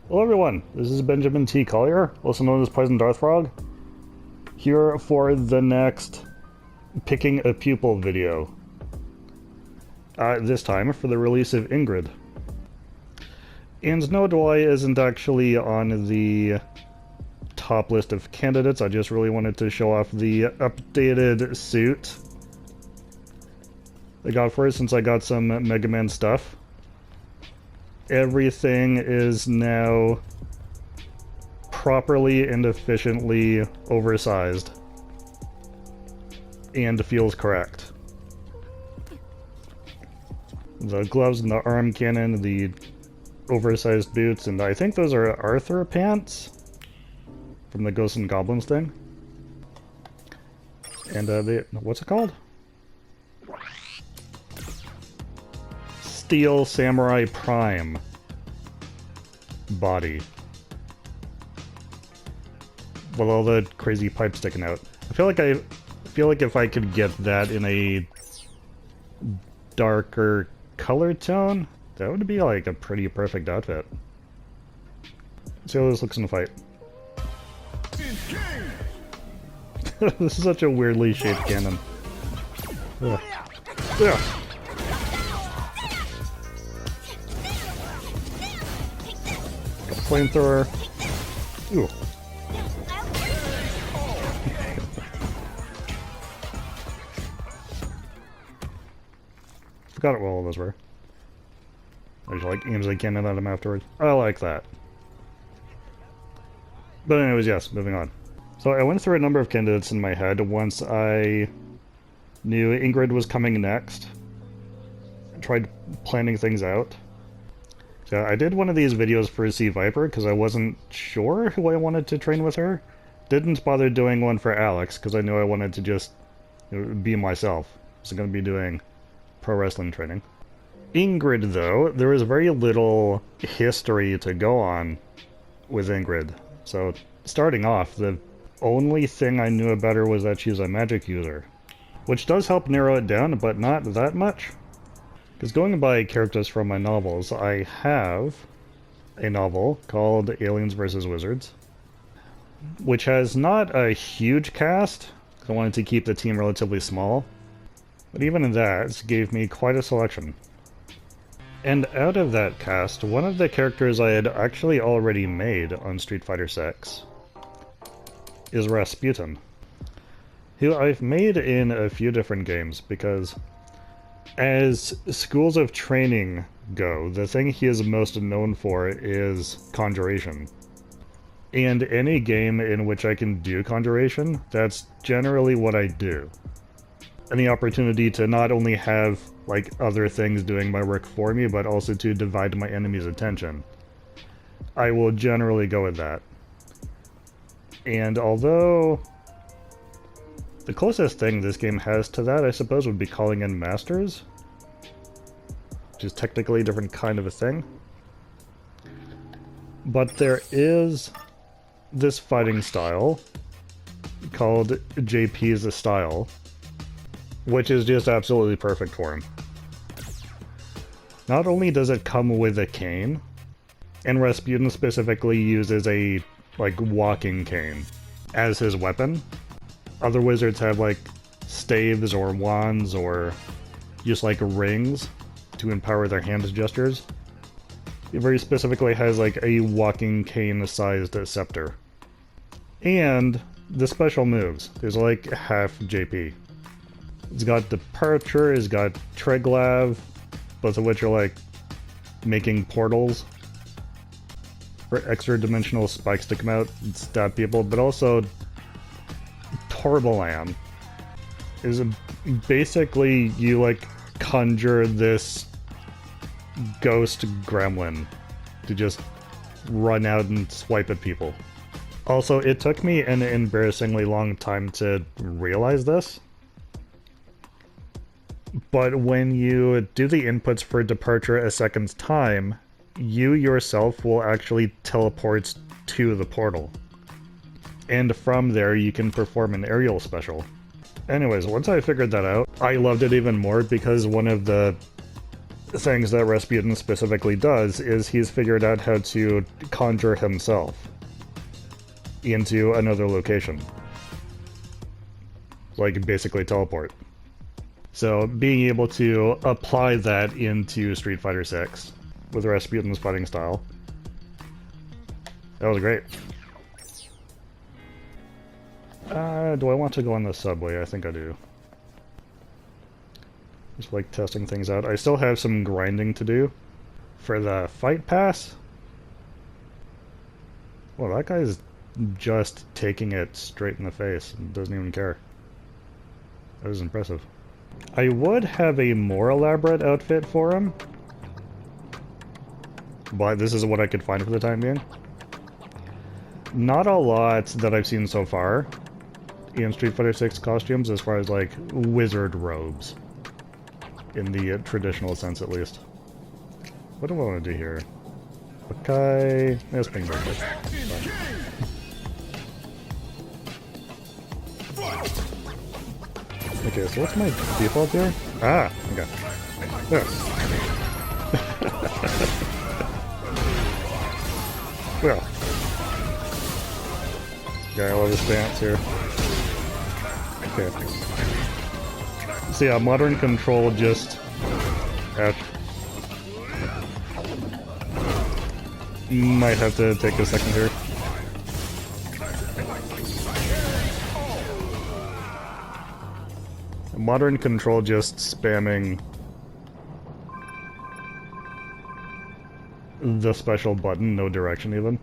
Hello everyone, this is Benjamin T. Collier, also known as Poison Darth Frog, here for the next Picking a Pupil video. This time for the release of Ingrid. And no, Dwai isn't actually on the top list of candidates. I just really wanted to show off the updated suit I got for it since I got some Mega Man stuff. Everything is now properly and efficiently oversized and feels correct. The gloves and the arm cannon, the oversized boots, and I think those are Arthur pants from the Ghosts and Goblins thing. And what's it called? Steel Samurai Prime body. With all the crazy pipes sticking out. I feel like if I could get that in a darker color tone, that would be like a pretty perfect outfit. Let's see how this looks in a fight. This is such a weirdly shaped cannon. Ugh. Ugh. Flamethrower. Ooh. Forgot what all those were. I just like aims a cannon at him afterwards. I like that. But anyways, yes, moving on. So I went through a number of candidates in my head once I knew Ingrid was coming next. I tried planning things out. So I did one of these videos for Sea Viper because I wasn't sure who I wanted to train with her. Didn't bother doing one for Alex because I knew I wanted to just be myself. I was going to be doing pro wrestling training. Ingrid, though, there was very little history to go on with Ingrid. So starting off, the only thing I knew about her was that she's a magic user. Which does help narrow it down, but not that much. Because going by characters from my novels, I have a novel called Aliens vs. Wizards, which has not a huge cast, because I wanted to keep the team relatively small, but even that gave me quite a selection. And out of that cast, one of the characters I had actually already made on Street Fighter 6 is Rasputin, who I've made in a few different games, because as schools of training go, the thing he is most known for is conjuration. And any game in which I can do conjuration, that's generally what I do. Any opportunity to not only have, like, other things doing my work for me, but also to divide my enemy's attention, I will generally go with that. And although the closest thing this game has to that, I suppose, would be calling in masters, which is technically a different kind of a thing. But there is this fighting style called JP's style, which is just absolutely perfect for him. Not only does it come with a cane, and Rasputin specifically uses a, like, walking cane as his weapon. Other wizards have, like, staves or wands or just, like, rings to empower their hand gestures. He very specifically has, like, a walking cane-sized scepter. And the special moves. There's, like, half JP. It's got Departure, it's got Triglav, both of which are, like, making portals for extra-dimensional spikes to come out and stab people, but also Torbalan is basically you, like, conjure this ghost gremlin to just run out and swipe at people. Also, it took me an embarrassingly long time to realize this, but when you do the inputs for Departure a second time, you yourself will actually teleport to the portal. And from there, you can perform an aerial special. Anyways, once I figured that out, I loved it even more because one of the things that Rasputin specifically does is he's figured out how to conjure himself into another location. Like, basically teleport. So, being able to apply that into Street Fighter 6 with Rasputin's fighting style, that was great. Do I want to go on the subway? I think I do. Just like testing things out. I still have some grinding to do for the fight pass. Well, that guy's just taking it straight in the face and doesn't even care. That was impressive. I would have a more elaborate outfit for him, but this is what I could find for the time being. Not a lot that I've seen so far in Street Fighter 6 costumes as far as like wizard robes. In the traditional sense, at least. What do I want to do here? Okay, that's being perfect. Okay, so what's my default here? Ah, okay. There. Well. Yeah, I love this dance here. Okay. So yeah, modern control just... might have to take a second here. Modern control just spamming the special button, no direction even.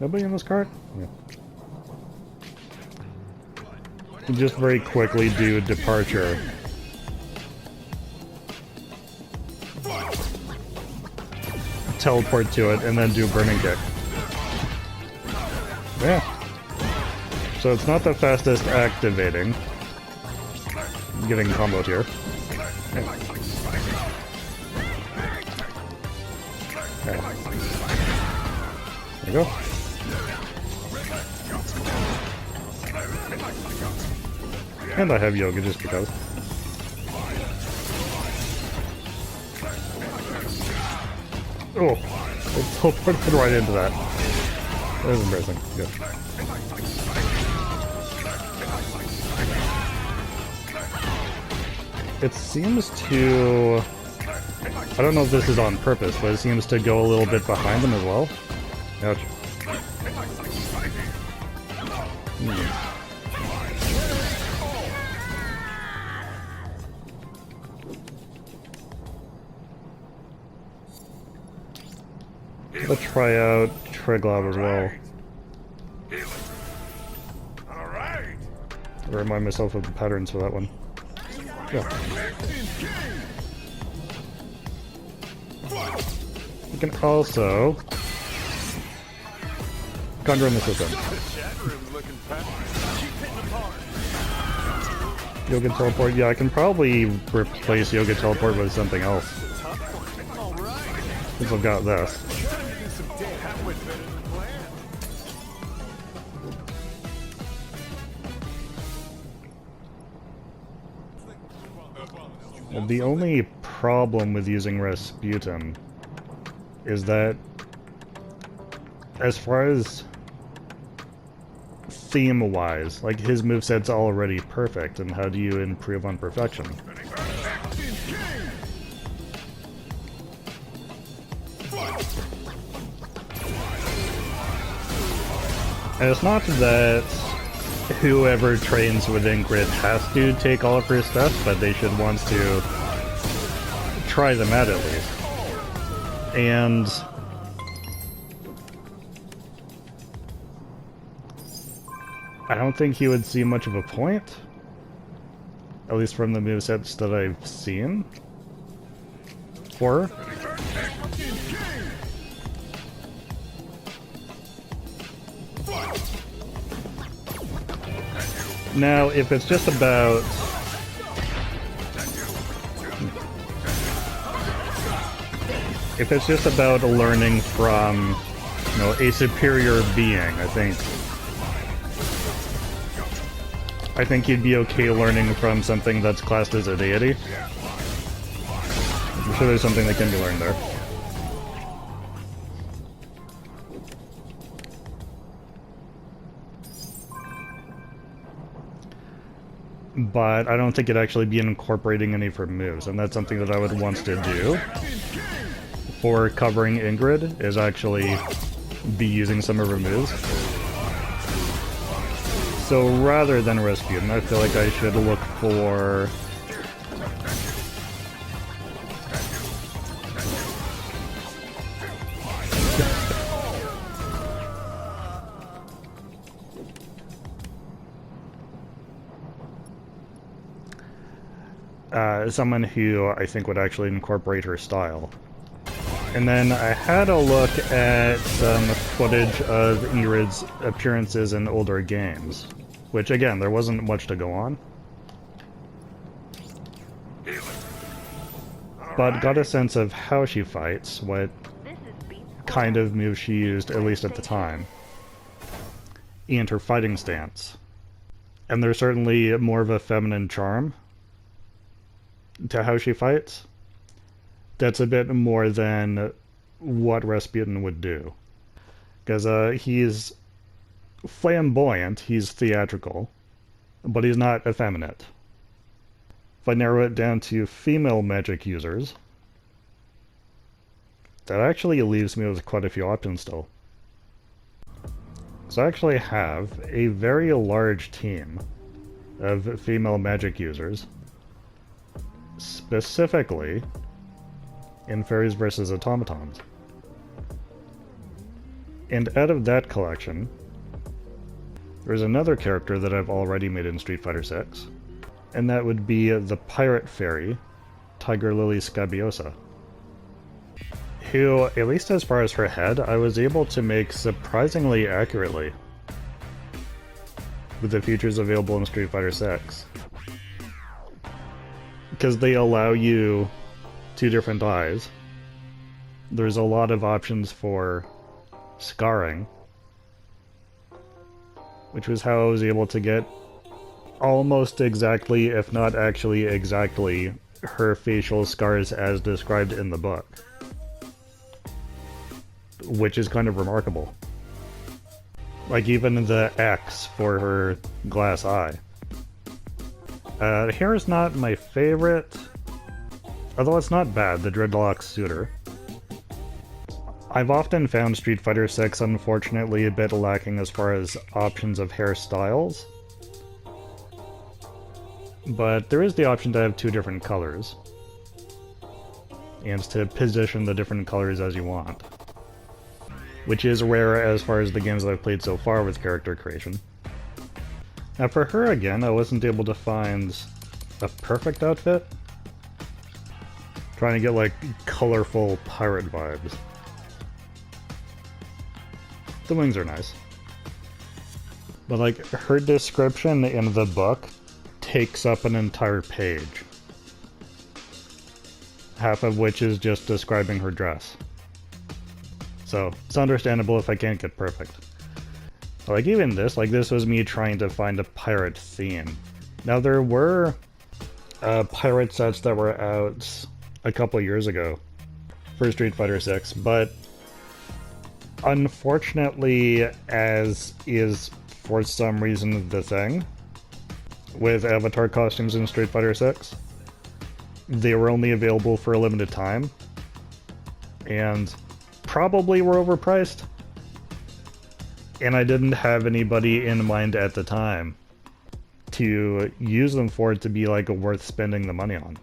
Nobody in this cart? Yeah. Just very quickly do departure. Teleport to it, and then do burning kick. Yeah. So it's not the fastest activating. I'm getting comboed here. Yeah. Yeah. There you go. And I have yoga just because. Oh, it teleported right into that. That was embarrassing. Good. It seems to... I don't know if this is on purpose, but it seems to go a little bit behind them as well. Ouch. Let's try out Triglav as well. I'll remind myself of the patterns for that one. Yeah. You can also conjure in the system. Yoga Teleport, yeah, I can probably replace Yoga Teleport with something else. Since I've got this. Well, the only problem with using Rasputin is that as far as theme-wise, like, his moveset's already perfect, and how do you improve on perfection? And it's not that whoever trains with Ingrid has to take all of her stuff, but they should want to try them out at least. And I don't think he would see much of a point, at least from the movesets that I've seen for her. Now, if it's just about... If it's just about learning from, you know, a superior being, I I think you'd be okay learning from something that's classed as a deity. I'm sure there's something that can be learned there. But I don't think it'd actually be incorporating any of her moves, and that's something that I would want to do for covering Ingrid, is actually be using some of her moves. So rather than Rasputin, I feel like I should look for... someone who I think would actually incorporate her style. And then I had a look at some footage of Ingrid's appearances in older games, which again, there wasn't much to go on. But got a sense of how she fights, what kind of moves she used, at least at the time, and her fighting stance. And there's certainly more of a feminine charm to how she fights. That's a bit more than what Rasputin would do. Because he's flamboyant, he's theatrical, but he's not effeminate. If I narrow it down to female magic users, that actually leaves me with quite a few options still. So I actually have a very large team of female magic users, specifically in Fairies versus Automatons. And out of that collection, there's another character that I've already made in Street Fighter 6, and that would be the pirate fairy, Tiger Lily Scabiosa, who, at least as far as her head, I was able to make surprisingly accurately with the features available in Street Fighter 6. Because they allow you two different eyes. There's a lot of options for scarring, which was how I was able to get almost exactly, if not actually exactly, her facial scars as described in the book. Which is kind of remarkable. Like even the X for her glass eye. Hair is not my favorite, although it's not bad, the dreadlock suitor. I've often found Street Fighter 6 unfortunately a bit lacking as far as options of hairstyles. But there is the option to have two different colors, and to position the different colors as you want. Which is rare as far as the games that I've played so far with character creation. Now for her again, I wasn't able to find a perfect outfit. Trying to get like colorful pirate vibes. The wings are nice. But like her description in the book takes up an entire page. Half of which is just describing her dress. So it's understandable if I can't get perfect. Like even this, this was me trying to find a pirate theme. Now there were pirate sets that were out a couple years ago for Street Fighter 6, but unfortunately, as is for some reason the thing with avatar costumes in Street Fighter 6, they were only available for a limited time, and probably were overpriced. And I didn't have anybody in mind at the time to use them for it to be worth spending the money on.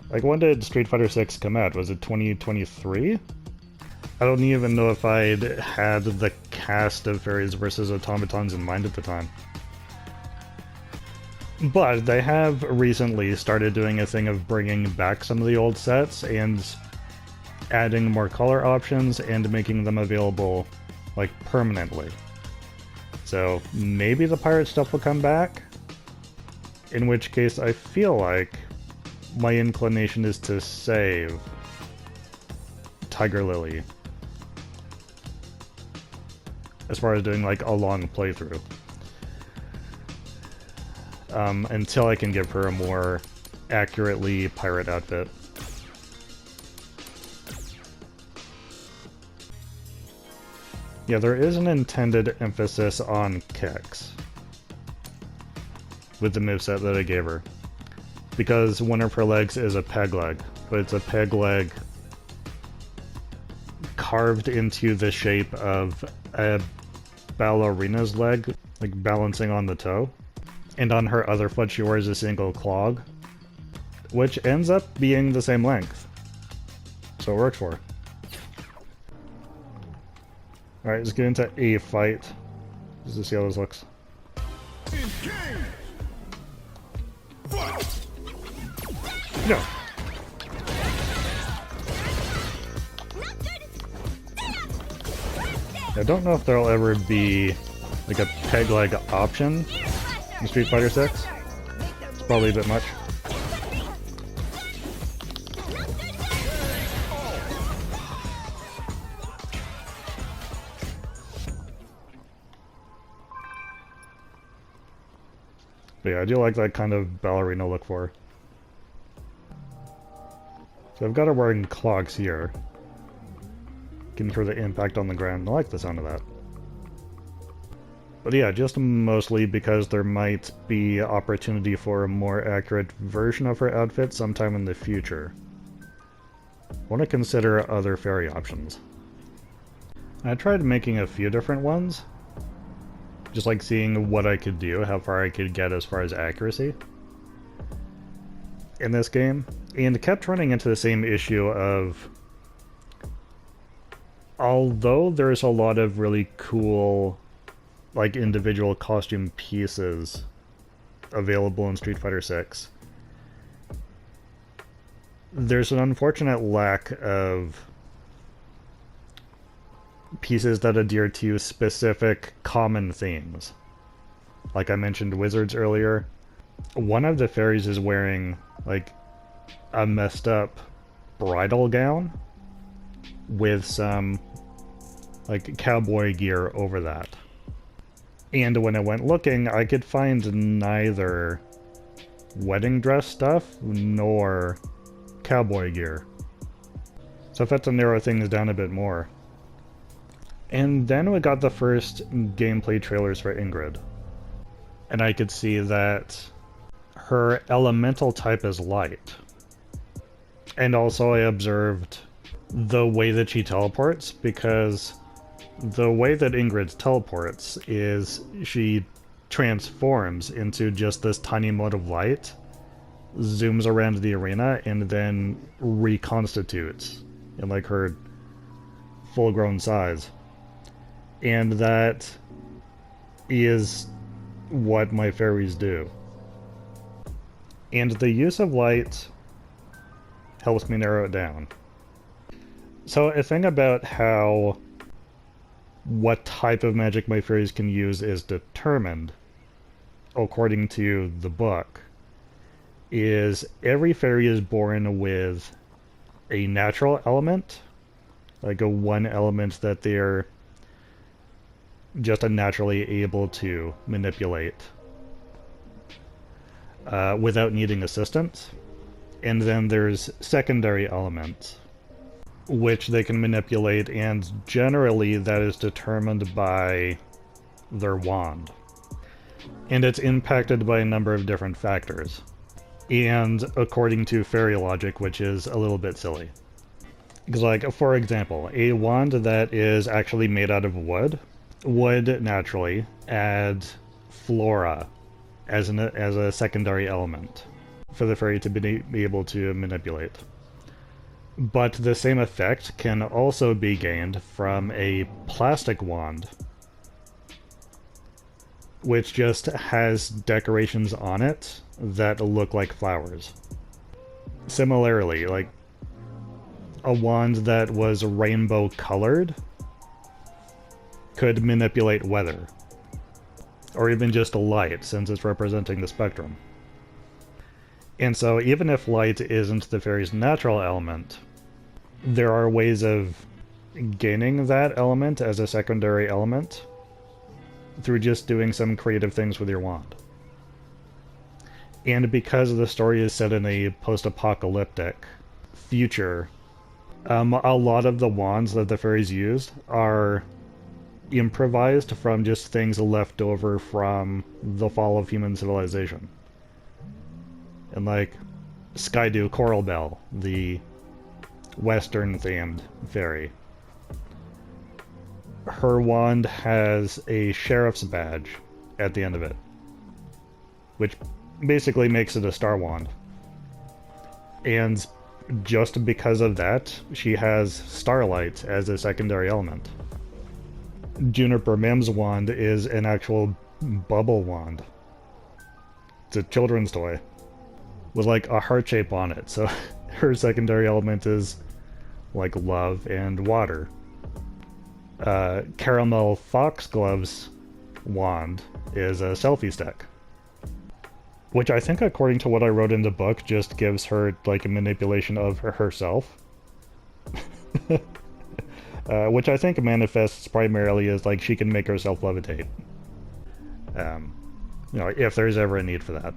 When did Street Fighter 6 come out? Was it 2023? I don't even know if I'd had the cast of Fairies versus Automatons in mind at the time. But they have recently started doing a thing of bringing back some of the old sets and adding more color options and making them available permanently. So maybe the pirate stuff will come back, in which case I feel like my inclination is to save Tiger Lily as far as doing a long playthrough. until I can give her a more accurately pirate outfit. Yeah, there is an intended emphasis on kicks with the moveset that I gave her, because one of her legs is a peg leg, but it's a peg leg carved into the shape of a ballerina's leg, like balancing on the toe, and on her other foot she wears a single clog, which ends up being the same length, so it works for her. Alright, let's get into a fight, just to see how this looks. Go! I don't know if there'll ever be like a peg leg option in Street Fighter 6. It's probably a bit much. But yeah, I do like that kind of ballerina look for her. So I've got her wearing clogs here. Can hear the impact on the ground. I like the sound of that. But yeah, just mostly because there might be opportunity for a more accurate version of her outfit sometime in the future. I want to consider other fairy options. I tried making a few different ones. Just like seeing what I could do, how far I could get as far as accuracy in this game, and kept running into the same issue of, although there's a lot of really cool like individual costume pieces available in Street Fighter 6, there's an unfortunate lack of pieces that adhere to specific common themes. Like I mentioned wizards earlier. One of the fairies is wearing like a messed up bridal gown with some like cowboy gear over that. And when I went looking, I could find neither wedding dress stuff nor cowboy gear. So I've had to narrow things down a bit more. And then we got the first gameplay trailers for Ingrid. And I could see that her elemental type is light. And also I observed the way that she teleports, because the way that Ingrid teleports is she transforms into just this tiny mode of light, zooms around the arena, and then reconstitutes in like her full-grown size. And that is what my fairies do. And the use of light helps me narrow it down. So a thing about how what type of magic my fairies can use is determined, according to the book, is every fairy is born with a natural element, like a one element that they're just naturally able to manipulate without needing assistance. And then there's secondary elements, which they can manipulate, and generally that is determined by their wand. And it's impacted by a number of different factors. And according to fairy logic, which is a little bit silly. Because, like, for example, a wand that is actually made out of wood would naturally add flora as a secondary element for the fairy to be able to manipulate. But the same effect can also be gained from a plastic wand, which just has decorations on it that look like flowers. Similarly, like a wand that was rainbow colored could manipulate weather, or even just light, since it's representing the spectrum. And so even if light isn't the fairy's natural element, there are ways of gaining that element as a secondary element through just doing some creative things with your wand. And because the story is set in a post-apocalyptic future, a lot of the wands that the fairies used are improvised from just things left over from the fall of human civilization. And like Skydew Coralbell, the Western-themed fairy. Her wand has a sheriff's badge at the end of it, which basically makes it a star wand. And just because of that, she has starlight as a secondary element. Juniper Mim's wand is an actual bubble wand. It's a children's toy with like a heart shape on it, so her secondary element is like love and water. Caramel Foxglove's wand is a selfie stick, which I think, according to what I wrote in the book, just gives her like a manipulation of herself. Which I think manifests primarily as like she can make herself levitate. You know, if there's ever a need for that.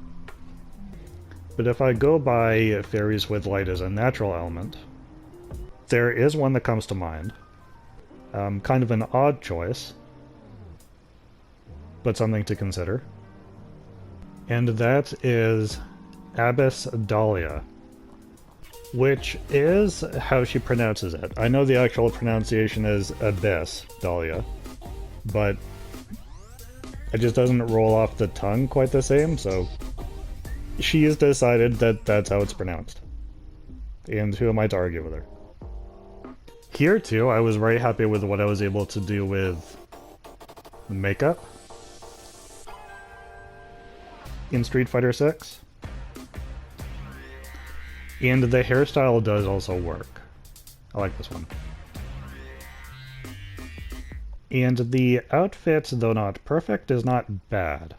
But if I go by fairies with light as a natural element, there is one that comes to mind. Kind of an odd choice, but something to consider. And that is Abbess Dahlia, which is how she pronounces it. I know the actual pronunciation is Abyss Dahlia, but it just doesn't roll off the tongue quite the same, so she has decided that that's how it's pronounced. And who am I to argue with her? Here, too, I was very happy with what I was able to do with makeup in Street Fighter 6. And the hairstyle does also work. I like this one. And the outfit, though not perfect, is not bad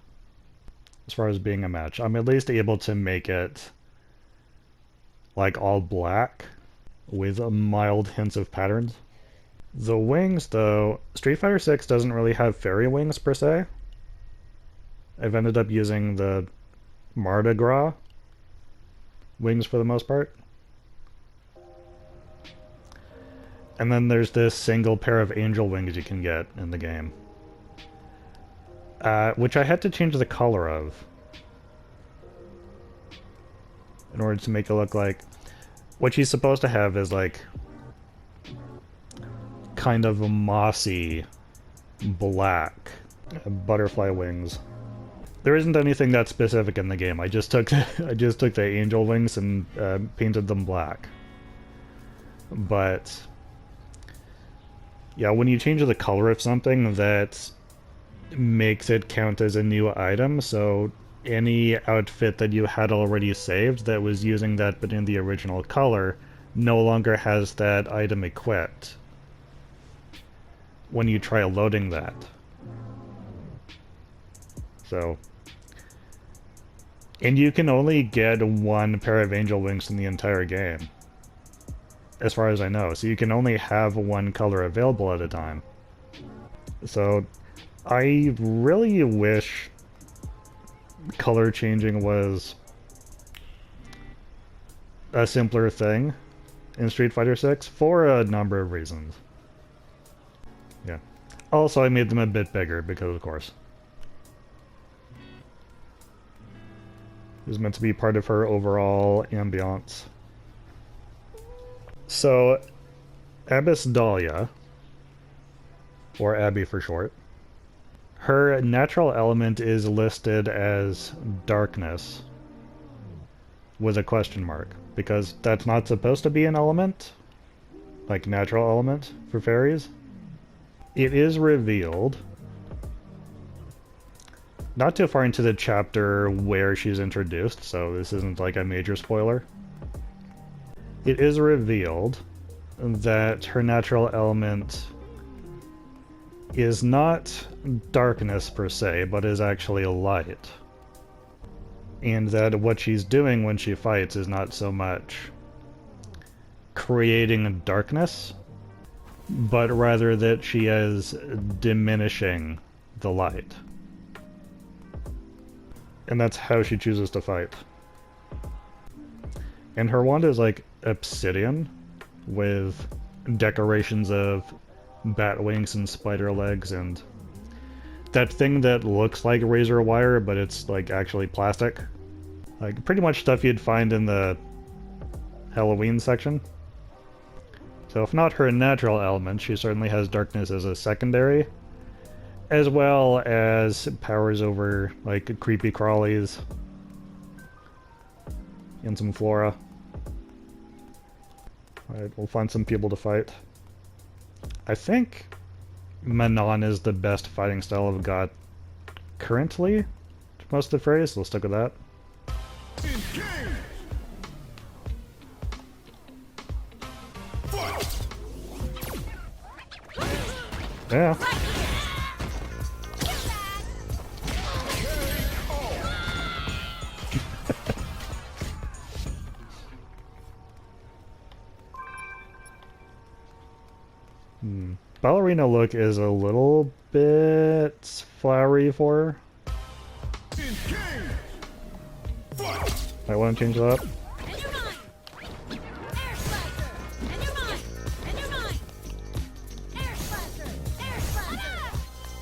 as far as being a match. I'm at least able to make it like all black with mild hints of patterns. The wings, though, Street Fighter 6 doesn't really have fairy wings per se. I've ended up using the Mardi Gras wings for the most part. And then there's this single pair of angel wings you can get in the game, which I had to change the color of in order to make it look like what she's supposed to have is like kind of a mossy black butterfly wings. There isn't anything that specific in the game. I just took the angel wings and painted them black. But yeah, when you change the color of something, that makes it count as a new item. So any outfit that you had already saved that was using that but in the original color no longer has that item equipped when you try loading that. So, and you can only get one pair of angel wings in the entire game, as far as I know. So you can only have one color available at a time. So I really wish color changing was a simpler thing in Street Fighter 6 for a number of reasons. Yeah. Also, I made them a bit bigger because, of course, it was meant to be part of her overall ambiance. So, Abbess Dahlia, or Abby for short, her natural element is listed as darkness with a question mark, because that's not supposed to be an element, like natural element for fairies. It is revealed not too far into the chapter where she's introduced, so this isn't like a major spoiler. It is revealed that her natural element is not darkness per se, but is actually light. And that what she's doing when she fights is not so much creating darkness, but rather that she is diminishing the light. And that's how she chooses to fight. And her wand is like obsidian with decorations of bat wings and spider legs and that thing that looks like razor wire, but it's like actually plastic. Like pretty much stuff you'd find in the Halloween section. So if not her natural element, she certainly has darkness as a secondary, as well as powers over like creepy crawlies and some flora. Alright, we'll find some people to fight. I think Manon is the best fighting style I've got currently to most of the fairies, so we'll stick with that. Yeah. Ballerina look is a little bit flowery for her. I want to change that up.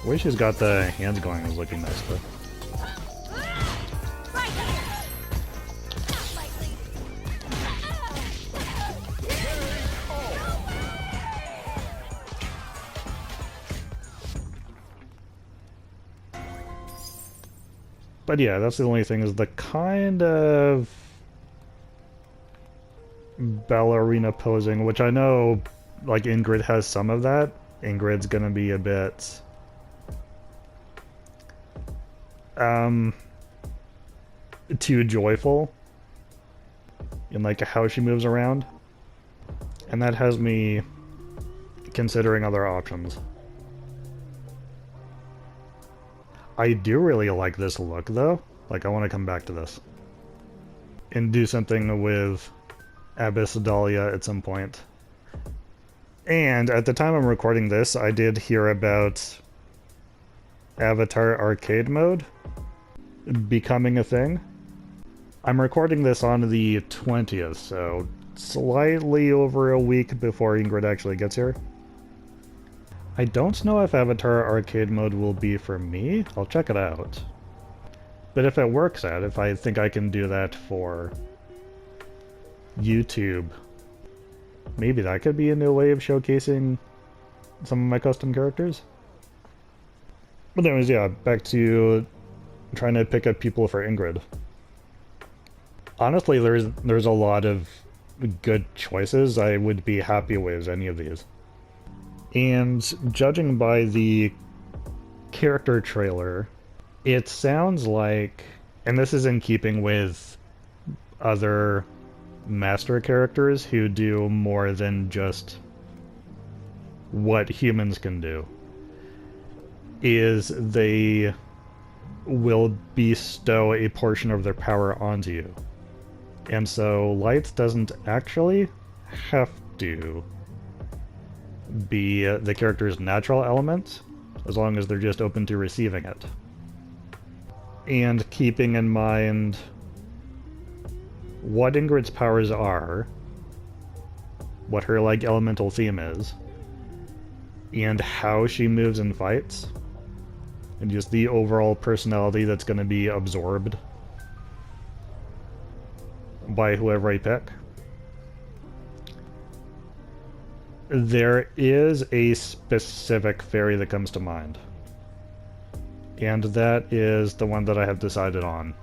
The way she's got the hands going is looking nice though. But yeah, that's the only thing, is the kind of ballerina posing, which I know, like, Ingrid has some of that. Ingrid's gonna be a bit... too joyful in, like, how she moves around. And that has me considering other options. I do really like this look, though. Like, I want to come back to this. And do something with Abyss Dahlia at some point. And at the time I'm recording this, I did hear about Avatar Arcade Mode becoming a thing. I'm recording this on the 20th, so slightly over a week before Ingrid actually gets here. I don't know if Avatar Arcade Mode will be for me. I'll check it out. But if it works out, if I think I can do that for YouTube, maybe that could be a new way of showcasing some of my custom characters. But anyways, yeah, back to trying to pick up people for Ingrid. Honestly, there's a lot of good choices. I would be happy with any of these. And judging by the character trailer, it sounds like, and this is in keeping with other master characters who do more than just what humans can do, is they will bestow a portion of their power onto you. And so light doesn't actually have to be the character's natural element, as long as they're just open to receiving it. And keeping in mind what Ingrid's powers are, what her, like, elemental theme is, and how she moves and fights, and just the overall personality that's going to be absorbed by whoever I pick. There is a specific fairy that comes to mind, and that is the one that I have decided on.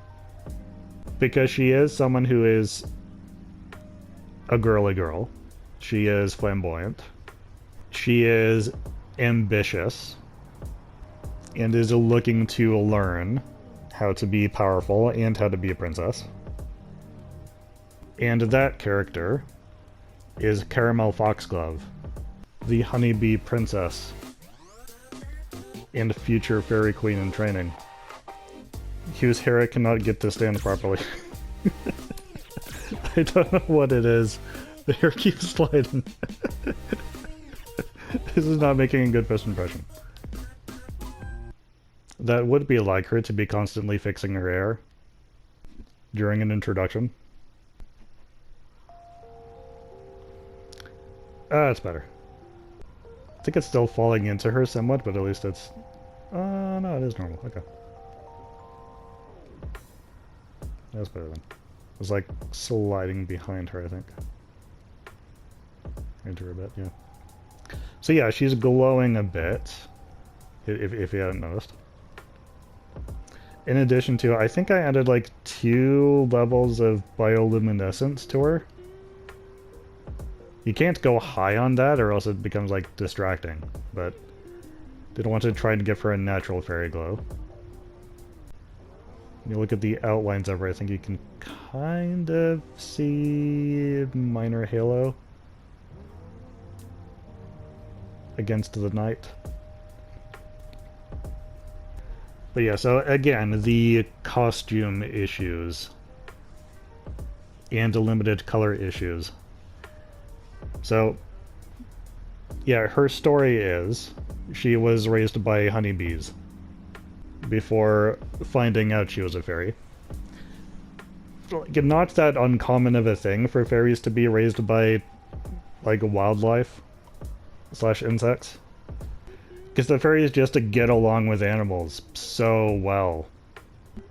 Because she is someone who is a girly girl. She is flamboyant. She is ambitious, and is looking to learn how to be powerful and how to be a princess. And that character is Caramel Foxglove, the honeybee princess and future fairy queen in training, whose hair cannot get to stand properly. I don't know what it is. The hair keeps sliding. This is not making a good first impression. That would be like her, to be constantly fixing her hair. during an introduction. That's better. I think it's still falling into her somewhat, but at least it's... no, it is normal. Okay. That's better then. It was like sliding behind her, I think. Into her a bit, yeah. So yeah, she's glowing a bit, if you hadn't noticed. In addition to, I think I added like 2 levels of bioluminescence to her. You can't go high on that or else it becomes like distracting, but didn't want to try and give her a natural fairy glow. When you look at the outlines of her, I think you can kind of see minor halo against the night. But yeah, so again, the costume issues and the limited color issues. So, yeah, her story is she was raised by honeybees before finding out she was a fairy. Like, not that uncommon of a thing for fairies to be raised by, like, wildlife / insects. Because the fairies just get along with animals so well.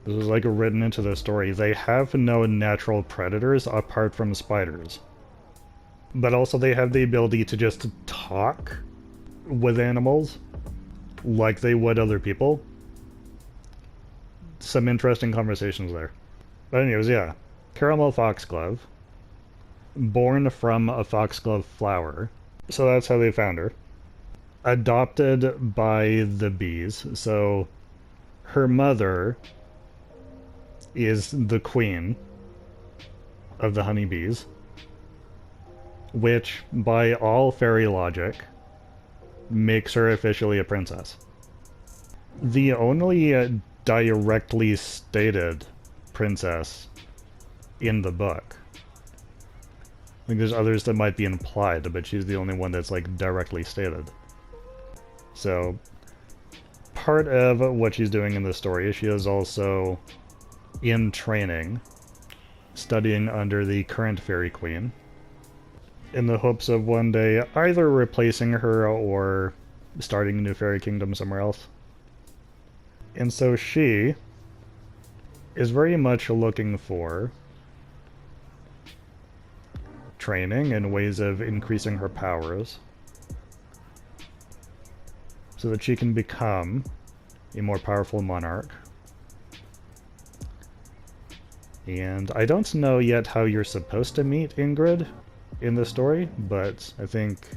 This is like written into the story. They have no natural predators apart from spiders. But also they have the ability to just talk with animals like they would other people. Some interesting conversations there. But anyways, yeah. Caramel foxglove. Born from a foxglove flower. So that's how they found her. Adopted by the bees, so her mother is the queen of the honeybees, which, by all fairy logic, makes her officially a princess. The only directly stated princess in the book. I think there's others that might be implied, but she's the only one that's like directly stated. So, part of what she's doing in the story, she is also in training, studying under the current Fairy Queen, in the hopes of one day either replacing her or starting a new fairy kingdom somewhere else. And so she is very much looking for training and ways of increasing her powers, so that she can become a more powerful monarch. And I don't know yet how you're supposed to meet Ingrid in the story, but I think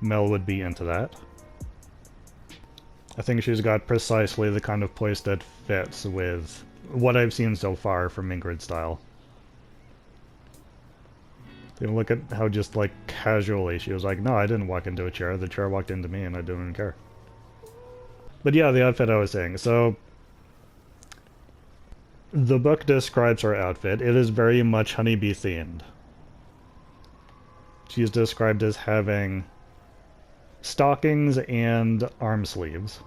Mel would be into that. I think she's got precisely the kind of place that fits with what I've seen so far from Ingrid's style. You know, look at how just, like, casually she was like, no, I didn't walk into a chair, the chair walked into me and I didn't even care. But yeah, the outfit I was saying. So, the book describes her outfit. It is very much honeybee themed. She's described as having stockings and arm sleeves.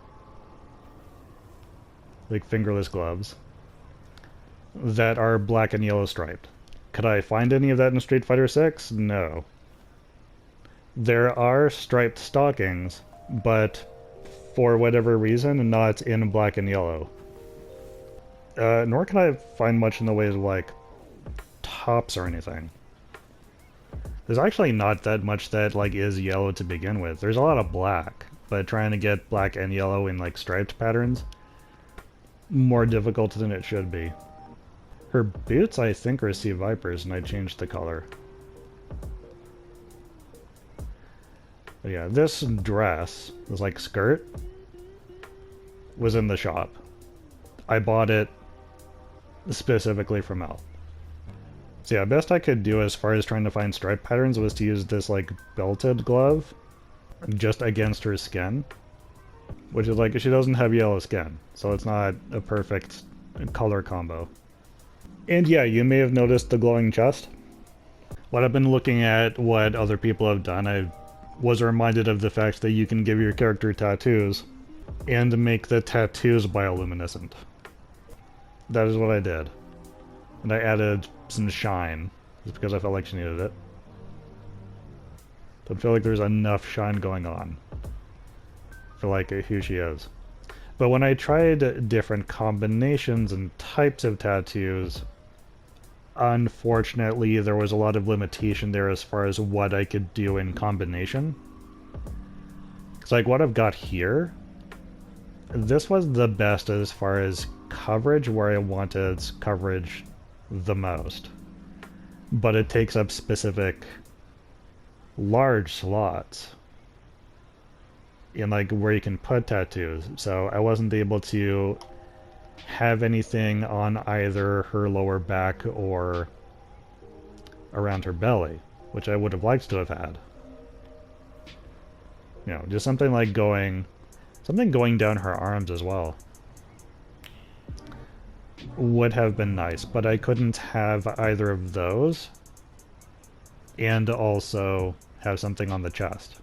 Like fingerless gloves. That are black and yellow striped. Could I find any of that in Street Fighter 6? No. There are striped stockings, but for whatever reason, not in black and yellow. Nor can I find much in the way of, like, tops or anything. There's actually not that much that, like, is yellow to begin with. There's a lot of black, but trying to get black and yellow in, like, striped patterns, more difficult than it should be. Her boots, I think, are Sea Vipers, and I changed the color. But yeah, this dress, this, like, skirt, was in the shop. I bought it specifically for Mel. So yeah, best I could do as far as trying to find stripe patterns was to use this, like, belted glove just against her skin. Which is, like, she doesn't have yellow skin, so it's not a perfect color combo. And yeah, you may have noticed the glowing chest. When I've been looking at what other people have done, I was reminded of the fact that you can give your character tattoos and make the tattoos bioluminescent. That is what I did. And I added some shine, just because I felt like she needed it. Don't feel like there's enough shine going on for like who she is. But when I tried different combinations and types of tattoos, unfortunately there was a lot of limitation there as far as what I could do in combination. It's like what I've got here, this was the best as far as coverage where I wanted coverage the most. But it takes up specific large slots in like where you can put tattoos. So I wasn't able to have anything on either her lower back or around her belly, which I would have liked to have had. You know, just something like going down her arms as well would have been nice, but I couldn't have either of those and also have something on the chest.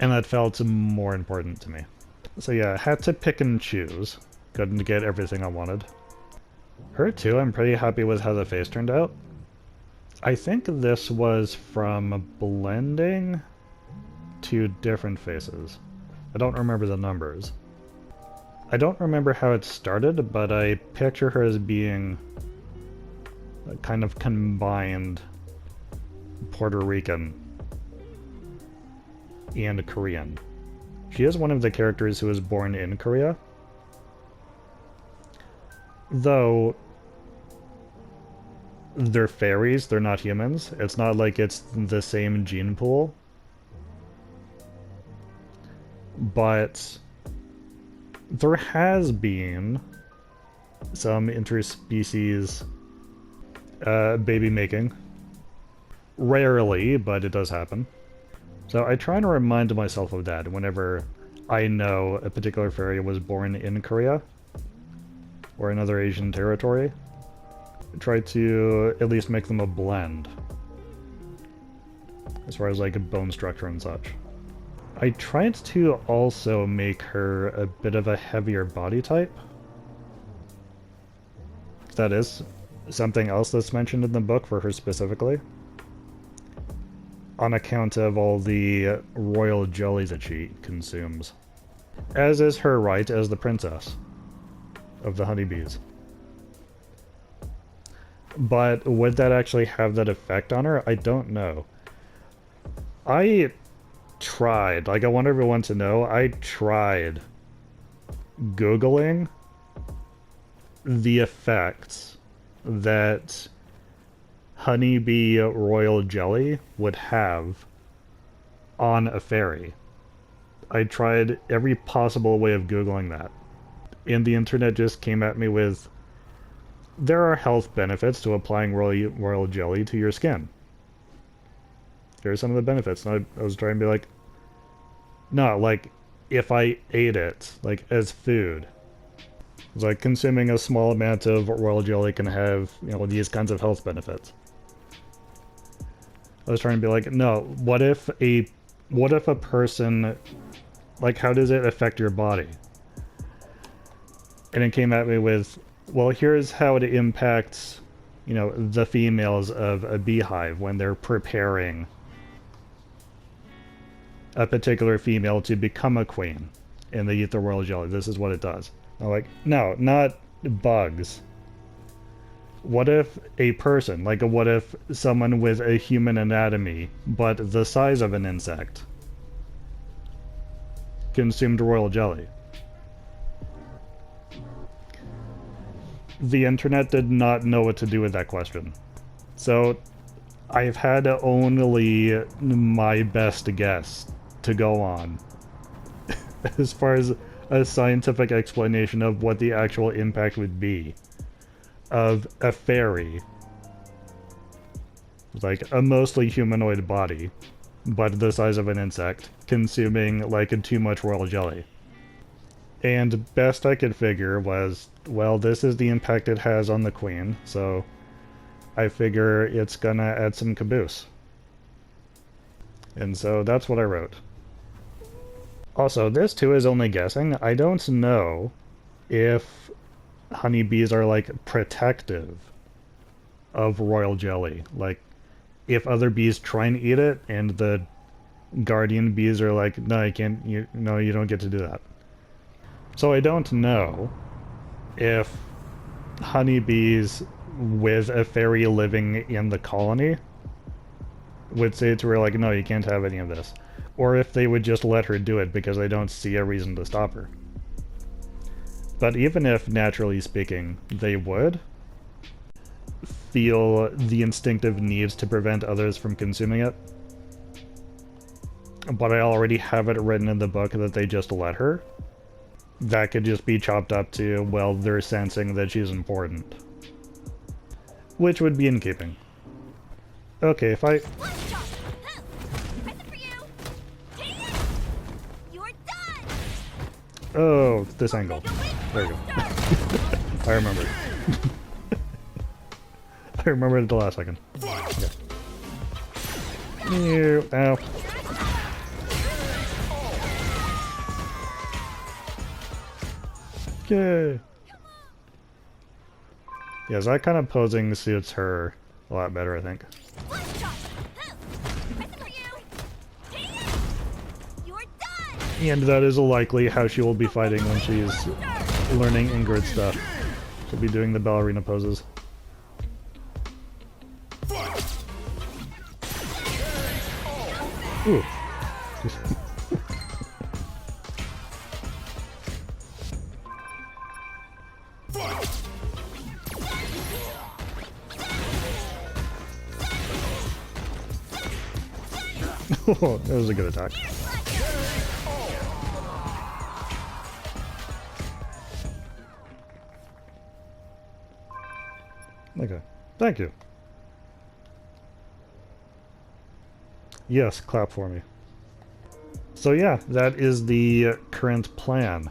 And that felt more important to me. So yeah, I had to pick and choose. Couldn't get everything I wanted. Her too, I'm pretty happy with how the face turned out. I think this was from blending two different faces. I don't remember the numbers. I don't remember how it started, but I picture her as being a kind of combined Puerto Rican and Korean. She is one of the characters who was born in Korea. Though they're fairies, they're not humans. It's not like it's the same gene pool. But there has been some interspecies baby making. Rarely, but it does happen. So I try to remind myself of that whenever I know a particular fairy was born in Korea or another Asian territory. I try to at least make them a blend as far as like bone structure and such. I tried to also make her a bit of a heavier body type. That is something else that's mentioned in the book for her specifically, on account of all the royal jelly that she consumes. As is her right as the princess of the honeybees. But would that actually have that effect on her? I don't know. I tried, like I want everyone to know, I tried Googling the effects that honeybee royal jelly would have on a fairy. I tried every possible way of Googling that. And the internet just came at me with, there are health benefits to applying royal jelly to your skin. Here are some of the benefits. And I was trying to be like, no, like, if I ate it, like, as food. It's like consuming a small amount of royal jelly can have, you know, these kinds of health benefits. I was trying to be like, no, what if a person, like, how does it affect your body? And it came at me with, well, here's how it impacts, you know, the females of a beehive when they're preparing a particular female to become a queen, and they eat the royal jelly. This is what it does. I'm like, no, not bugs. What if a person, like what if someone with a human anatomy, but the size of an insect, consumed royal jelly? The internet did not know what to do with that question. So I've had only my best guess to go on as far as a scientific explanation of what the actual impact would be of a fairy, like a mostly humanoid body, but the size of an insect, consuming like too much royal jelly. And best I could figure was, well, this is the impact it has on the queen, so I figure it's gonna add some caboose. And so that's what I wrote. Also, this too is only guessing. I don't know if honeybees are like protective of royal jelly. Like if other bees try and eat it and the guardian bees are like, no, you can't, no, you don't get to do that. So I don't know if honeybees with a fairy living in the colony would say to her like, no, you can't have any of this. Or if they would just let her do it because they don't see a reason to stop her. But even if, naturally speaking, they would feel the instinctive needs to prevent others from consuming it, but I already have it written in the book that they just let her, that could just be chopped up to, well, they're sensing that she's important. Which would be in keeping. Okay, if I... Oh, this angle. There we go. I remembered. I remembered at the last second. Okay. Ew, ow. Okay. Yeah, that kind of posing suits her a lot better, I think. And that is likely how she will be fighting when she's learning Ingrid stuff. She'll be doing the ballerina poses. Ooh. Oh, that was a good attack. Okay, thank you. Yes, clap for me. So yeah, that is the current plan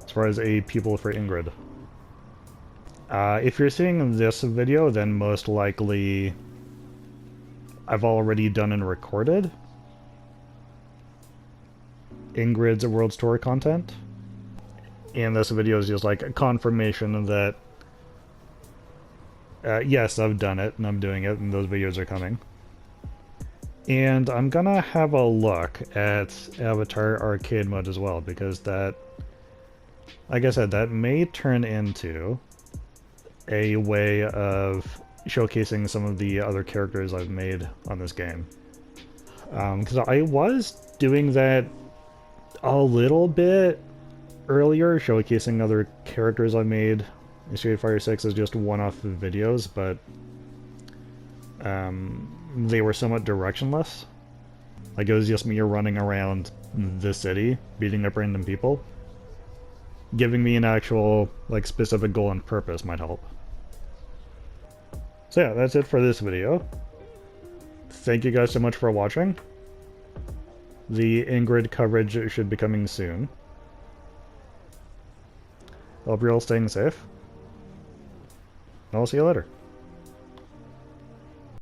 as far as a pupil for Ingrid. If you're seeing this video, then most likely I've already done and recorded Ingrid's World Tour content. And this video is just like a confirmation that yes, I've done it and I'm doing it and those videos are coming. And I'm gonna have a look at Avatar Arcade Mode as well, because that, like I said, that may turn into a way of showcasing some of the other characters I've made on this game. Because I was doing that a little bit earlier, showcasing other characters I made in Street Fighter 6 as just one-off videos, but they were somewhat directionless. Like, it was just me running around the city, beating up random people. Giving me an actual, like, specific goal and purpose might help. So yeah, that's it for this video. Thank you guys so much for watching. The Ingrid coverage should be coming soon. Hope you're all staying safe. And I'll see you later.